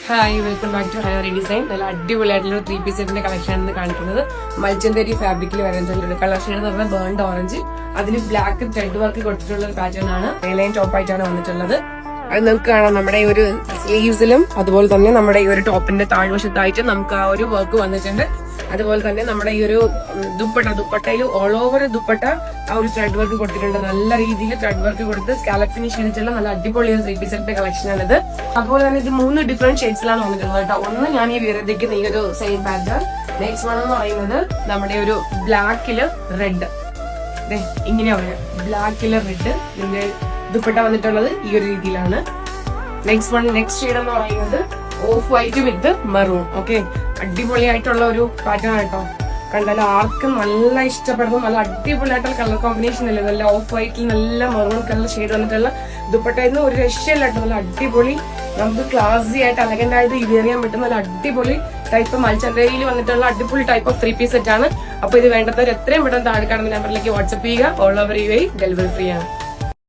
Hi, welcome back to higher design. നല്ല അടിപൊളിയായിട്ടുള്ള 3 piece സെറ്റിന്റെ കളക്ഷൻ ആണ് കാണിക്കുന്നത്. മൽച്ചന്തേരി ഫാബ്രിക്കിൽ വരുന്ന കളർ ഷെയ്ഡ് എന്ന് പറഞ്ഞാൽ ബേൺഡ് ഓറഞ്ച്, അതിന് ബ്ലാക്ക് ത്രെഡ് വർക്ക് കൊടുത്തിട്ടുള്ള ഒരു പാറ്റേൺ ആണ്. ലൈൻ ടോപ്പ് ആയിട്ടാണ് വന്നിട്ടുള്ളത്. അത് നമുക്ക് കാണാം നമ്മുടെ ഈ ഒരു സ്ലീവ്സിലും അതുപോലെ തന്നെ നമ്മുടെ ഈ ഒരു ടോപ്പിന്റെ താഴ്വശത്തായിട്ട് നമുക്ക് ആ ഒരു വർക്ക് വന്നിട്ടുണ്ട്. അതുപോലെ തന്നെ നമ്മുടെ ഈ ഒരു ദുപ്പട്ടയിൽ ഓൾ ഓവർ ദുപ്പട്ട ആ ഒരു ത്രെഡ് വർക്ക് കൊടുത്തിട്ടുണ്ട്. നല്ല രീതിയിൽ ത്രെഡ് വർക്ക് കൊടുത്ത് സ്കാലപ്പ് ഫിനിഷ് ചെയ്തിട്ടുള്ള നല്ല അടിപൊളി 3 പീസ് സെറ്റിന്റെ കളക്ഷൻ ആണിത്. അതുപോലെ തന്നെ ഇത് 3 ഡിഫറെന്റ് ഷെയ്ഡ്സിലാണ് വന്നിട്ടുള്ളത് കേട്ടോ. ഒന്ന് ഞാൻ ഈ വിരതിക്കുന്ന ഈ ഒരു സെയിം പാറ്റേൺ. നെക്സ്റ്റ് വൺ എന്ന് പറയുന്നത് നമ്മുടെ ഒരു ബ്ലാക്കില് റെഡ്, ഇങ്ങനെയാണ് ബ്ലാക്കില് റെഡ്. ഇതിന്റെ ദുപ്പട്ട വന്നിട്ടുള്ളത് ഈ ഒരു രീതിയിലാണ്. നെക്സ്റ്റ് ഷെയ്ഡ് എന്ന് പറയുന്നത് of white with maroon. Okay, അടിപൊളിയായിട്ടുള്ള ഒരു പാറ്റേൺ ആയിട്ടോ. കണ്ടാൽ ആർക്കും നല്ല ഇഷ്ടപ്പെടുന്നു. നല്ല അടിപൊളിയായിട്ടുള്ള കളർ കോമ്പിനേഷൻ അല്ലേ. നല്ല ഓഫ് വൈറ്റിൽ നല്ല മെറൂൺ കളർ ഷെയ്ഡ് വന്നിട്ടുള്ള ദുപ്പട്ടയിൽ ഒരു രക്ഷയില്ലാട്ടോ. നല്ല അടിപൊളി, നമുക്ക് ക്ലാസി ആയിട്ട് എലഗന്റ് ആയിട്ട് യൂസ് ചെയ്യാൻ പറ്റുന്ന നല്ല അടിപൊളി ടൈപ്പ് മൽച്ചന്തേരിയിൽ വന്നിട്ടുള്ള അടിപൊളി ടൈപ്പ് ഓഫ് 3 പീസ് സെറ്റ് ആണ്. അപ്പൊ ഇത് വേണ്ടവർ എത്രയും പെട്ടെന്ന് താഴെ കാണുന്ന നമ്പറിലേക്ക് വാട്സ്ആപ്പ് ചെയ്യുക. All over you delivery free ആണ്.